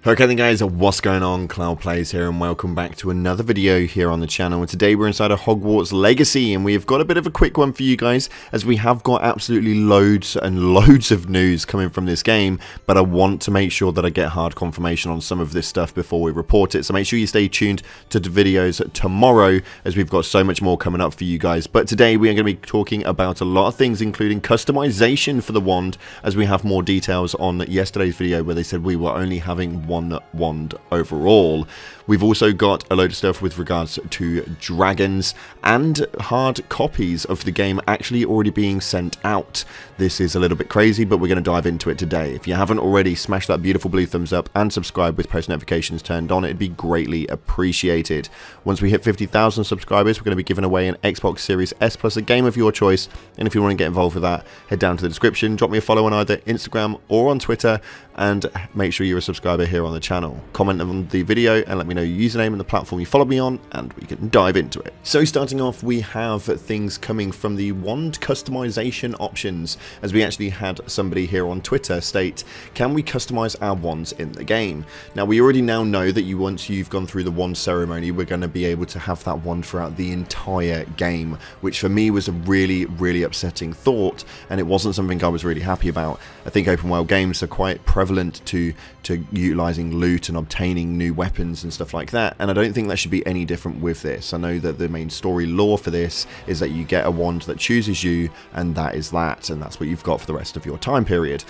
Okay then guys, what's going on? Cloud Plays here and welcome back to another video here on the channel. And today we're inside of Hogwarts Legacy and we've got a bit of a quick one for you guys, as we have got absolutely loads and loads of news coming from this game, but I want to make sure that I get hard confirmation on some of this stuff before we report it. So make sure you stay tuned to the videos tomorrow, as we've got so much more coming up for you guys. But today we are going to be talking about a lot of things, including customization for the wand, as we have more details on yesterday's video where they said we were only having one wand overall. We've also got a load of stuff with regards to dragons and hard copies of the game actually already being sent out. This is a little bit crazy, but we're going to dive into it today. If you haven't already, smash that beautiful blue thumbs up and subscribe with post notifications turned on. It'd be greatly appreciated. Once we hit 50,000 subscribers, we're going to be giving away an Xbox Series S Plus, a game of your choice. And if you want to get involved with that, head down to the description, drop me a follow on either Instagram or on Twitter, and make sure you're a subscriber here on the channel. Comment on the video and let me know your username and the platform you follow me on, and we can dive into it. So starting off, we have things coming from the wand customization options, as we actually had somebody here on Twitter state, can we customize our wands in the game? Now we already now know that once you've gone through the wand ceremony, we're going to be able to have that wand throughout the entire game, which for me was a really upsetting thought, and it wasn't something I was really happy about. I think open world games are quite prevalent to utilizing loot and obtaining new weapons and stuff like that, and I don't think that should be any different with this. I know that the main story lore for this is that you get a wand that chooses you, and that is that, and that's what you've got for the rest of your time period.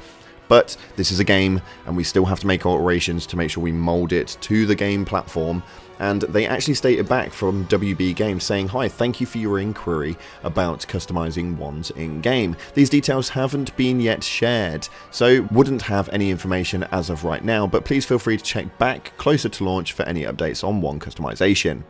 But this is a game, and we still have to make alterations to make sure we mold it to the game platform. And they actually stated back from WB Games saying, "Hi, thank you for your inquiry about customizing wands in-game. These details haven't been yet shared, so wouldn't have any information as of right now, but please feel free to check back closer to launch for any updates on wand customization."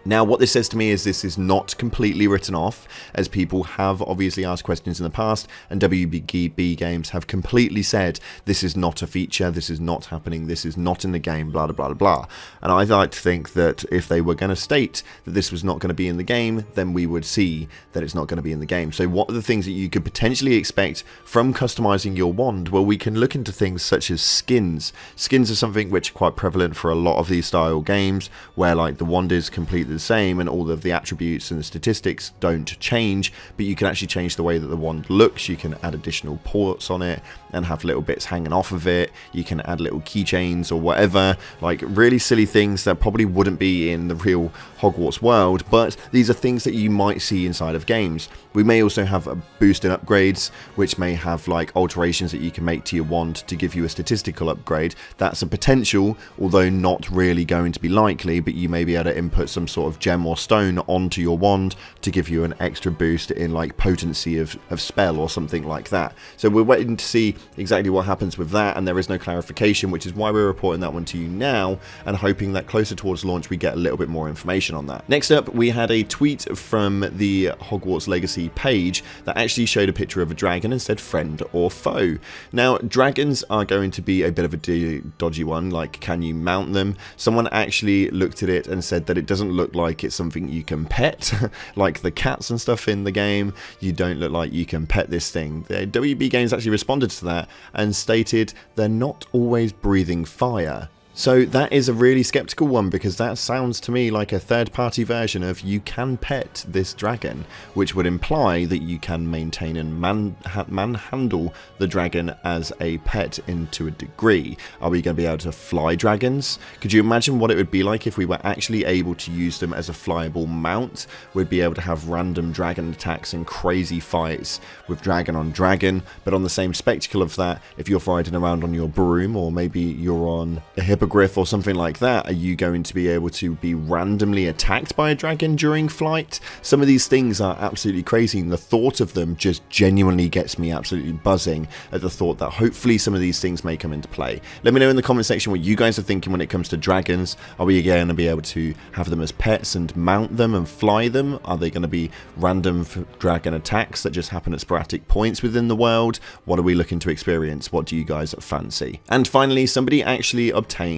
Now, what this says to me is this is not completely written off, as people have obviously asked questions in the past, and WB Games have completely said this is not a feature, this is not happening, this is not in the game, blah, blah, blah, blah. And I'd like to think that if they were going to state that this was not going to be in the game, then we would see that it's not going to be in the game. So what are the things that you could potentially expect from customizing your wand? Well, we can look into things such as skins. Skins are something which are quite prevalent for a lot of these style games, where like the wand is completely the same and all of the attributes and the statistics don't change, but you can actually change the way that the wand looks. You can add additional ports on it and have little bits hanging off of it. You can add little keychains or whatever, like really silly things that probably wouldn't be in the real Hogwarts world, but these are things that you might see inside of games. We may also have a boost in upgrades, which may have like alterations that you can make to your wand to give you a statistical upgrade. That's a potential, although not really going to be likely, but you may be able to input some sort of gem or stone onto your wand to give you an extra boost in like potency of spell or something like that. So we're waiting to see exactly what happens with that, and there is no clarification, which is why we're reporting that one to you now and hoping that closer towards launch we get a little bit more information on that. Next up, we had a tweet from the Hogwarts Legacy page that actually showed a picture of a dragon and said friend or foe. Now, dragons are going to be a bit of a dodgy one, like can you mount them? Someone actually looked at it and said that it doesn't look like it's something you can pet, like the cats and stuff in the game. You don't look like you can pet this thing. The WB Games actually responded to that and stated they're not always breathing fire. So that is a really skeptical one, because that sounds to me like a third-party version of you can pet this dragon, which would imply that you can maintain and manhandle the dragon as a pet into a degree. Are we going to be able to fly dragons? Could you imagine what it would be like if we were actually able to use them as a flyable mount? We'd be able to have random dragon attacks and crazy fights with dragon on dragon, but on the same spectacle of that, if you're riding around on your broom, or maybe you're on a hippogriff or something like that, are you going to be able to be randomly attacked by a dragon during flight? Some of these things are absolutely crazy, and the thought of them just genuinely gets me absolutely buzzing at the thought that hopefully some of these things may come into play. Let me know in the comment section what you guys are thinking when it comes to dragons. Are we going to be able to have them as pets and mount them and fly them? Are they going to be random dragon attacks that just happen at sporadic points within the world? What are we looking to experience? What do you guys fancy? And finally, somebody actually obtained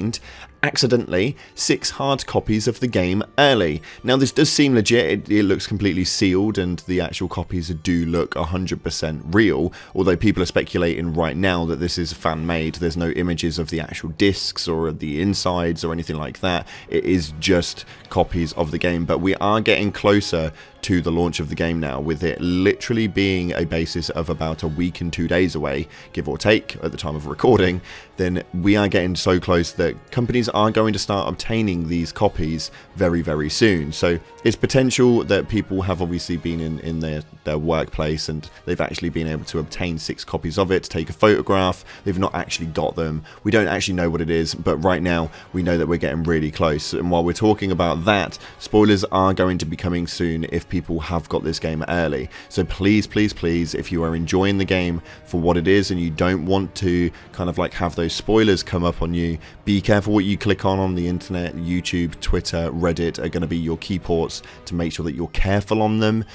accidentally 6 hard copies of the game early. Now this does seem legit, it looks completely sealed and the actual copies do look 100% real, although people are speculating right now that this is fan made. There's no images of the actual discs or the insides or anything like that. It is just copies of the game, but we are getting closer to the launch of the game now, with it literally being a basis of about a week and 2 days away, give or take, at the time of recording. Then we are getting so close that companies are going to start obtaining these copies very, very soon. So it's potential that people have obviously been in their workplace and they've actually been able to obtain 6 copies of it, take a photograph. They've not actually got them. We don't actually know what it is, but right now we know that we're getting really close. And while we're talking about that, spoilers are going to be coming soon if people have got this game early. So please, please, please, if you are enjoying the game for what it is and you don't want to kind of like have those spoilers come up on you, be careful what you click on the internet. YouTube, Twitter, Reddit are going to be your key ports to make sure that you're careful on them,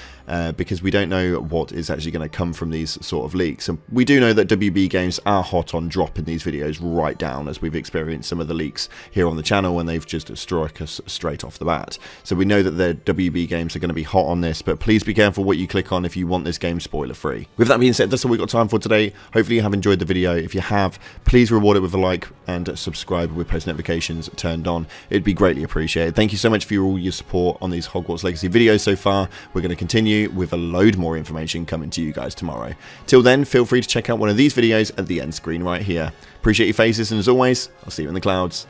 because we don't know what is actually going to come from these sort of leaks. And we do know that WB Games are hot on dropping these videos right down, as we've experienced some of the leaks here on the channel, and they've just struck us straight off the bat. So we know that the WB Games are going to be hot on this, but please be careful what you click on if you want this game spoiler free. With that being said, that's all we've got time for today. Hopefully you have enjoyed the video. If you have, please reward it with a like and subscribe with post notifications turned on. It'd be greatly appreciated. Thank you so much for all your support on these Hogwarts Legacy videos so far. We're going to continue with a load more information coming to you guys tomorrow. Till then, feel free to check out one of these videos at the end screen right here. Appreciate your faces, and as always, I'll see you in the clouds.